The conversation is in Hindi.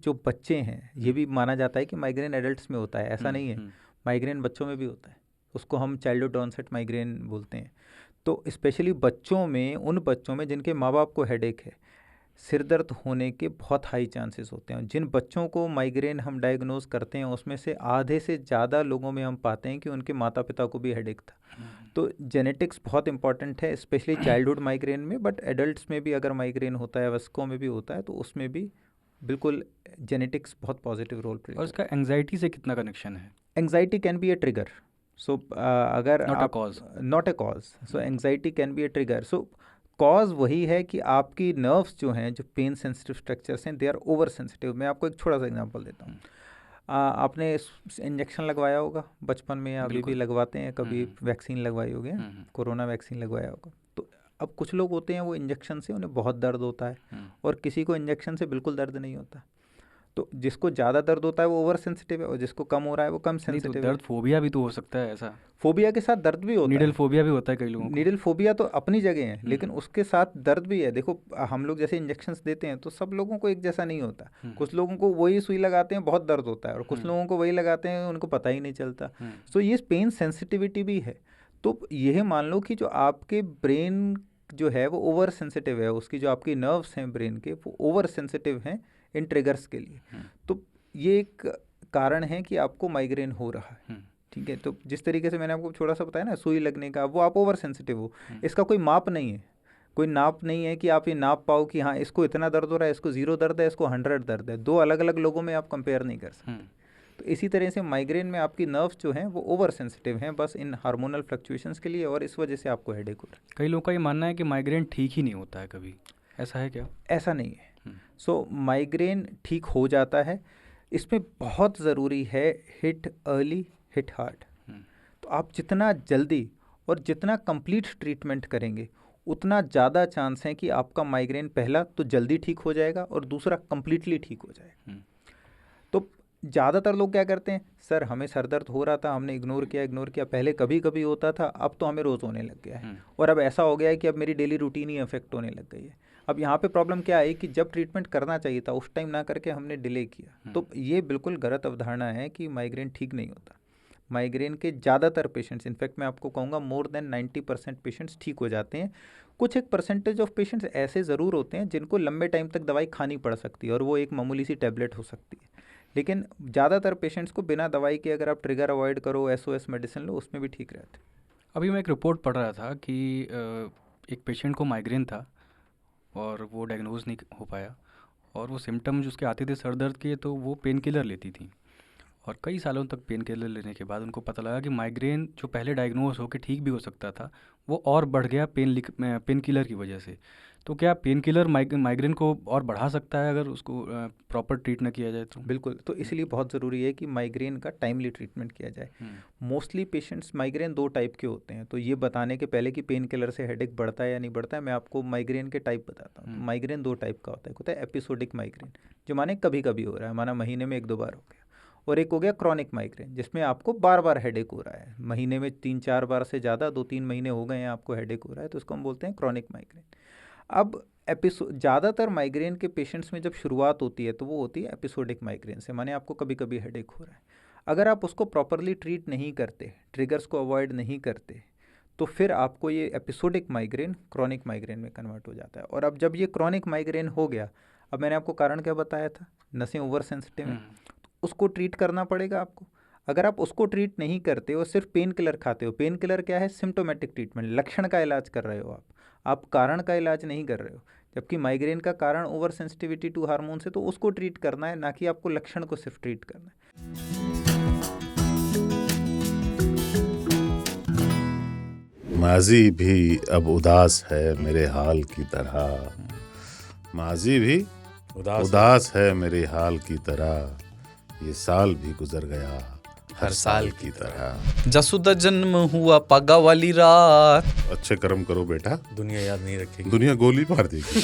जो बच्चे हैं, ये भी माना जाता है कि माइग्रेन एडल्ट्स में होता है, ऐसा नहीं है, माइग्रेन बच्चों में भी होता है, उसको हम चाइल्डहुड ऑनसेट माइग्रेन बोलते हैं। तो स्पेशली बच्चों में, उन बच्चों में जिनके माँ बाप को हेडेक है, सिर दर्द होने के बहुत हाई चांसेस होते हैं। जिन बच्चों को माइग्रेन हम डायग्नोज करते हैं उसमें से आधे से ज़्यादा लोगों में हम पाते हैं कि उनके माता पिता को भी हेडेक था। तो जेनेटिक्स बहुत इंपॉर्टेंट है, स्पेशली चाइल्डहुड माइग्रेन में, बट एडल्ट्स में भी अगर माइग्रेन होता है, वयस्कों में भी होता है, तो उसमें भी बिल्कुल जेनेटिक्स बहुत पॉजिटिव रोल प्ले। और इसका एंग्जाइटी से कितना कनेक्शन है? Anxiety can be a trigger. So अगर नॉट अ आप cause, not a cause, so anxiety can be a trigger. So cause वही है कि आपकी नर्व्स जो हैं, जो पेन सेंसिटिव स्ट्रक्चर्स हैं, दे आर ओवर सेंसिटिव। मैं आपको एक छोटा सा एग्जांपल देता हूँ। आपने इंजेक्शन लगवाया होगा बचपन में, या अभी भी लगवाते हैं, कभी वैक्सीन लगवाई होगी, कोरोना वैक्सीन लगवाया होगा। तो अब कुछ लोग होते हैं वो इंजेक्शन से उन्हें बहुत दर्द होता है, और किसी को इंजेक्शन से बिल्कुल दर्द नहीं होता। तो जिसको ज़्यादा दर्द होता है वो ओवर सेंसिटिव है, और जिसको कम हो रहा है वो कम सेंसिटिव है। दर्द फोबिया भी तो हो सकता है ऐसा? फोबिया के साथ दर्द भी होता है, नीडल फोबिया भी होता है कई लोगों को। नीडल फोबिया तो अपनी जगह है, लेकिन उसके साथ दर्द भी है। देखो, हम लोग जैसे इंजेक्शंस देते हैं तो सब लोगों को एक जैसा नहीं होता। कुछ लोगों को वही सुई लगाते हैं बहुत दर्द होता है, और कुछ लोगों को वही लगाते हैं उनको पता ही नहीं चलता। सो ये पेन सेंसिटिविटी भी है। तो यह मान लो कि जो आपके ब्रेन जो है वो ओवर सेंसिटिव है, उसकी जो आपकी नर्व्स हैं ब्रेन के, वो ओवर सेंसिटिव हैं इन ट्रिगर्स के लिए। तो ये एक कारण है कि आपको माइग्रेन हो रहा है। ठीक है, तो जिस तरीके से मैंने आपको छोटा सा बताया ना, सुई लगने का, वो आप ओवर सेंसिटिव हो, इसका कोई माप नहीं है। कोई नाप नहीं है कि आप ये नाप पाओ कि हाँ इसको इतना दर्द हो रहा है, इसको 0 दर्द है, इसको 100 दर्द है। दो अलग अलग लोगों में आप कंपेयर नहीं कर सकते। तो इसी तरह से माइग्रेन में आपकी नर्व्स जो हैं वो ओवर सेंसिटिव हैं बस इन हार्मोनल फ्लक्चुएशंस के लिए, और इस वजह से आपको हेडेक हो रहा है। कई लोगों का ये मानना है कि माइग्रेन ठीक ही नहीं होता है कभी, ऐसा है क्या? ऐसा नहीं है। सो माइग्रेन ठीक हो जाता है। इसमें बहुत ज़रूरी है हिट अर्ली, हिट हार्ड। तो आप जितना जल्दी और जितना कंप्लीट ट्रीटमेंट करेंगे, उतना ज़्यादा चांस है कि आपका माइग्रेन पहला तो जल्दी ठीक हो जाएगा, और दूसरा कंप्लीटली ठीक हो जाएगा। तो ज़्यादातर लोग क्या करते हैं, सर हमें सर दर्द हो रहा था, हमने इग्नोर किया, पहले कभी कभी होता था, अब तो हमें रोज़ होने लग गया है, और अब ऐसा हो गया है कि अब मेरी डेली रूटीन ही अफेक्ट होने लग गई है। अब यहाँ पे प्रॉब्लम क्या है कि जब ट्रीटमेंट करना चाहिए था उस टाइम ना करके हमने डिले किया। तो ये बिल्कुल गलत अवधारणा है कि माइग्रेन ठीक नहीं होता। माइग्रेन के ज़्यादातर पेशेंट्स, इनफैक्ट मैं आपको कहूँगा मोर देन 90% पेशेंट्स ठीक हो जाते हैं। कुछ एक परसेंटेज ऑफ पेशेंट्स ऐसे ज़रूर होते हैं जिनको लंबे टाइम तक दवाई खानी पड़ सकती है, और वो एक मामूली सी टैबलेट हो सकती है। लेकिन ज़्यादातर पेशेंट्स को बिना दवाई के अगर आप ट्रिगर अवॉइड करो, SOS मेडिसिन लो, उसमें भी ठीक रहते हैं। अभी मैं एक रिपोर्ट पढ़ रहा था कि एक पेशेंट को माइग्रेन था और वो डायग्नोज नहीं हो पाया, और वो सिम्टम्स उसके आते थे सर दर्द के, तो वो पेन किलर लेती थी, और कई सालों तक पेन किलर लेने के बाद उनको पता लगा कि माइग्रेन जो पहले डायग्नोज होकर ठीक भी हो सकता था, वो और बढ़ गया पेन किलर की वजह से। तो क्या पेन किलर माइग्रेन को और बढ़ा सकता है अगर उसको प्रॉपर ट्रीट ना किया जाए तो? बिल्कुल। तो इसलिए बहुत ज़रूरी है कि माइग्रेन का टाइमली ट्रीटमेंट किया जाए। मोस्टली पेशेंट्स, माइग्रेन 2 टाइप के होते हैं। तो ये बताने के पहले कि पेन किलर से हेडेक बढ़ता है या नहीं बढ़ता है, मैं आपको माइग्रेन के टाइप बताता हूँ। तो माइग्रेन 2 टाइप का होता है। एक होता है एपिसोडिक माइग्रेन, जो माने कभी कभी हो रहा है, माना महीने में 1-2 बार हो गया। और एक हो गया क्रॉनिक माइग्रेन, जिसमें आपको बार बार हेडेक हो रहा है, महीने में 3-4 बार से ज़्यादा, 2-3 महीने हो गए हैं आपको हेडेक हो रहा है, तो उसको हम बोलते हैं क्रॉनिक माइग्रेन। अब ज़्यादातर माइग्रेन के पेशेंट्स में जब शुरुआत होती है तो वो होती है एपिसोडिक माइग्रेन से, माने आपको कभी कभी हेडेक हो रहा है। अगर आप उसको प्रॉपरली ट्रीट नहीं करते, ट्रिगर्स को अवॉइड नहीं करते, तो फिर आपको ये एपिसोडिक माइग्रेन क्रॉनिक माइग्रेन में कन्वर्ट हो जाता है। और अब जब ये क्रॉनिक माइग्रेन हो गया, अब मैंने आपको कारण क्या बताया था, नसें ओवर सेंसिटिव हैं, तो उसको ट्रीट करना पड़ेगा आपको। अगर आप उसको ट्रीट नहीं करते और सिर्फ पेन किलर खाते हो, पेन किलर क्या है, सिम्टोमेटिक ट्रीटमेंट, लक्षण का इलाज कर रहे हो आप कारण का इलाज नहीं कर रहे हो। जबकि माइग्रेन का कारण ओवर सेंसिटिविटी टू हार्मोन से, तो उसको ट्रीट करना है, ना कि आपको लक्षण को सिर्फ ट्रीट करना है। माजी भी अब उदास है मेरे हाल की तरह, माजी भी उदास है मेरे हाल की तरह, ये साल भी गुजर गया हर साल की तरह। जसुदा जन्म हुआ पागा वाली रात। अच्छे कर्म करो बेटा, दुनिया याद नहीं रखेगी, दुनिया गोली मार देगी।